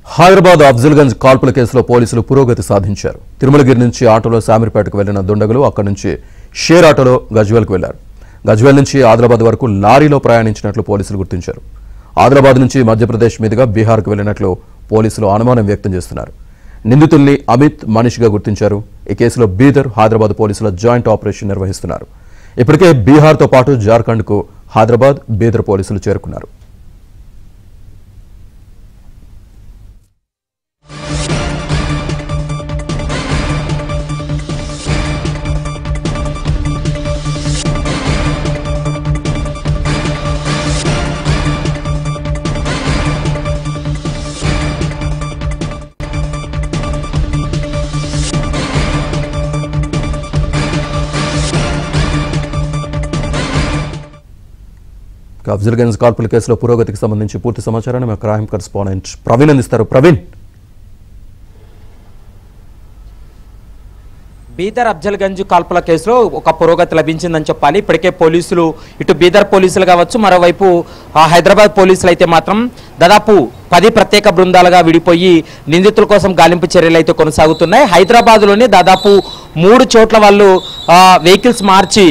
హైదరాబాద్ అఫ్జల్గంజ్ కాల్పుల కేసులో పోలీసులు పురోగతి సాధించారు. తిరుమలగిరి నుంచి ఆటోలో శామీర్పేటకు వెళ్లిన దుండగులు అక్కడి నుంచి షేర్ ఆటోలో గజ్వేల్కు వెళ్లారు. గజ్వేల్ నుంచి ఆదిలాబాద్ వరకు లారీలో ప్రయాణించినట్లు పోలీసులు గుర్తించారు. ఆదిలాబాద్ నుంచి మధ్యప్రదేశ్ మీదుగా బీహార్కు వెళ్లినట్లు పోలీసులు అనుమానం వ్యక్తం చేస్తున్నారు. నిందితుల్ని అమిత్, మనీష్గా గుర్తించారు. ఈ కేసులో బీదర్, హైదరాబాద్ పోలీసుల జాయింట్ ఆపరేషన్ నిర్వహిస్తున్నారు. ఇప్పటికే బీహార్తో పాటు జార్ఖండ్కు హైదరాబాద్, బీదర్ పోలీసులు చేరుకున్నారు. అఫ్జల్గంజ్ కాల్పుల కేసులో పురోగతికి సంబంధించి పూర్తి సమాచారాన్ని మా క్రైమ్ కరెస్పాండెంట్ ప్రవీణ్ అందిస్తారు. ప్రవీణ్, బీదర్ అఫ్జల్గంజ్ కాల్పుల కేసులో ఒక పురోగతి లభించిందని చెప్పాలి. ఇప్పటికే పోలీసులు, ఇటు బీదర్ పోలీసులు కావచ్చు, మరోవైపు హైదరాబాద్ పోలీసులు అయితే మాత్రం దాదాపు 10 ప్రత్యేక బృందాలుగా విడిపోయి నిందితుల కోసం గాలింపు చర్యలు అయితే కొనసాగుతున్నాయి. హైదరాబాద్లోనే దాదాపు 3 చోట్ల వాళ్ళు వెహికల్స్ మార్చి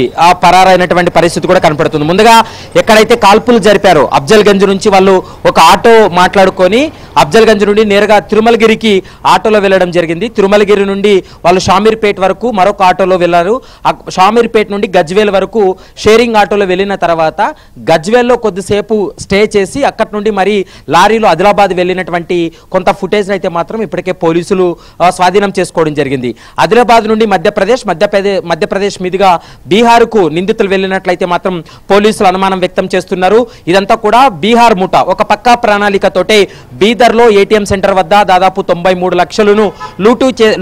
పరారైనటువంటి పరిస్థితి కూడా కనపడుతుంది. ముందుగా ఎక్కడైతే కాల్పులు జరిపారో అఫ్జల్గంజ్ నుంచి వాళ్ళు ఒక ఆటో మాట్లాడుకొని అఫ్జల్గంజ్ నుండి నేరుగా తిరుమలగిరికి ఆటోలో వెళ్ళడం జరిగింది. తిరుమలగిరి నుండి వాళ్ళు షామీర్పేట్ వరకు మరొక ఆటోలో వెళ్ళారు. షామీర్పేట్ నుండి గజ్వేల్ వరకు షేరింగ్ ఆటోలో వెళ్ళిన తర్వాత గజ్వేల్లో కొద్దిసేపు స్టే చేసి అక్కడి నుండి మరి లారీలో ఆదిలాబాద్ వెళ్ళినటువంటి కొంత ఫుటేజ్ అయితే మాత్రం ఇప్పటికే పోలీసులు స్వాధీనం చేసుకోవడం జరిగింది. ఆదిలాబాద్ నుండి మధ్యప్రదేశ్ మీదుగా బీహార్కు నిందితులు వెళ్ళినట్లయితే మాత్రం పోలీసులు అనుమానం వ్యక్తం చేస్తున్నారు. ఇదంతా కూడా బీహార్ ముఠా ఒక పక్కా ప్రణాళికతోటే బీదర్లో ఏటీఎం సెంటర్ వద్ద దాదాపు 93 లక్షలను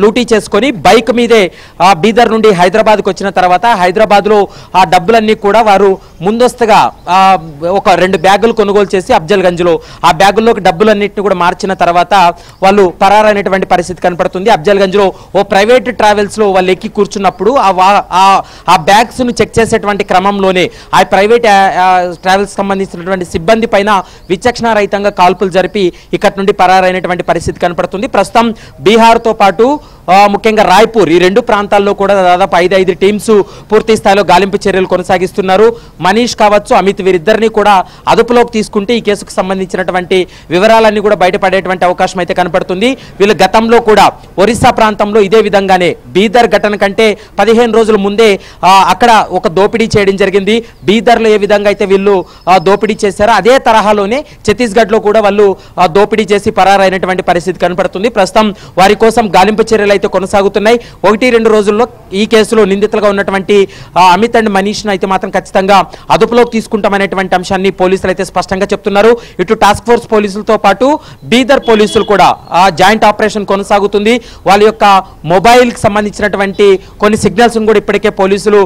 లూటీ చేసుకొని బైక్ మీదే బీదర్ నుండి హైదరాబాద్కు వచ్చిన తర్వాత హైదరాబాద్లో ఆ డబ్బులన్నీ కూడా వారు ముందస్తుగా ఒక 2 బ్యాగులు కొనుగోలు చేసి అఫ్జల్గంజ్లో ఆ బ్యాగుల్లోకి డబ్బులన్నింటినీ కూడా మార్చిన తర్వాత వాళ్ళు పరారైనటువంటి పరిస్థితి కనపడుతుంది. అఫ్జల్గంజ్లో ఓ ప్రైవేట్ ట్రావెల్స్లో వాళ్ళు ఎక్కి కూర్చున్నప్పుడు ఆ బ్యాగ్స్ను చెక్ చేసేటువంటి క్రమంలోనే ఆ ప్రైవేట్ ట్రావెల్స్ సంబంధించినటువంటి సిబ్బంది పైన విచక్షణారహితంగా కాల్పులు జరిపి ఇక్కడి నుండి పరారైనటువంటి పరిస్థితి కనపడుతుంది. ప్రస్తుతం బీహార్తో పాటు ముఖ్యంగా రాయ్పూర్ ఈ 2 ప్రాంతాల్లో కూడా దాదాపు 5 టీమ్స్ పూర్తి స్థాయిలో గాలింపు చర్యలు కొనసాగిస్తున్నారు. మనీష్ కావచ్చు, అమిత్ వీరిద్దరిని కూడా అదుపులోకి తీసుకుంటే ఈ కేసుకు సంబంధించినటువంటి వివరాలన్నీ కూడా బయటపడేటువంటి అవకాశం అయితే కనపడుతుంది. వీళ్ళు గతంలో కూడా ఒరిస్సా ప్రాంతంలో ఇదే విధంగానే బీదర్ ఘటన కంటే 15 రోజుల ముందే అక్కడ ఒక దోపిడీ చేయడం జరిగింది. బీదర్లో ఏ విధంగా అయితే వీళ్ళు దోపిడీ చేశారో అదే తరహాలోనే ఛత్తీస్గఢ్లో కూడా వాళ్ళు దోపిడీ చేసి పరారైనటువంటి పరిస్థితి కనపడుతుంది. ప్రస్తుతం వారి కోసం గాలింపు చర్యలు అయితే కొనసాగుతున్నాయి. 1-2 రోజుల్లో ఈ కేసులో నిందితులుగా ఉన్నటువంటి అమిత్ అండ్ మనీష్ అయితే మాత్రం ఖచ్చితంగా అదుపులోకి తీసుకుంటామనేటువంటి అంశాన్ని పోలీసులు అయితే స్పష్టంగా చెప్తున్నారు. ఇటు టాస్క్ ఫోర్స్ పోలీసులతో పాటు బీదర్ పోలీసులు కూడా జాయింట్ ఆపరేషన్ కొనసాగుతుంది. వాళ్ళ యొక్క మొబైల్ కి సంబంధించినటువంటి కొన్ని సిగ్నల్స్ కూడా ఇప్పటికే పోలీసులు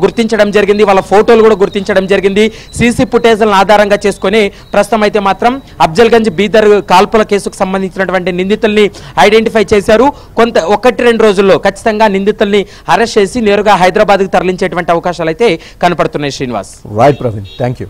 గుర్తించడం జరిగింది. వాళ్ళ ఫోటోలు కూడా గుర్తించడం జరిగింది. సీసీ ఫుటేజ్లను ఆధారంగా చేసుకుని ప్రస్తుతం అయితే మాత్రం అఫ్జల్గంజ్ బీదర్ కాల్పుల కేసుకు సంబంధించినటువంటి నిందితుల్ని ఐడెంటిఫై చేశారు. 1-2 రోజుల్లో ఖచ్చితంగా నిందితుల్ని అరెస్ట్ చేసి నేరుగా హైదరాబాద్కి తరలించేటువంటి అవకాశాలు అయితే కనపడుతున్నాయి. Srinivas. Right Praveen, thank you.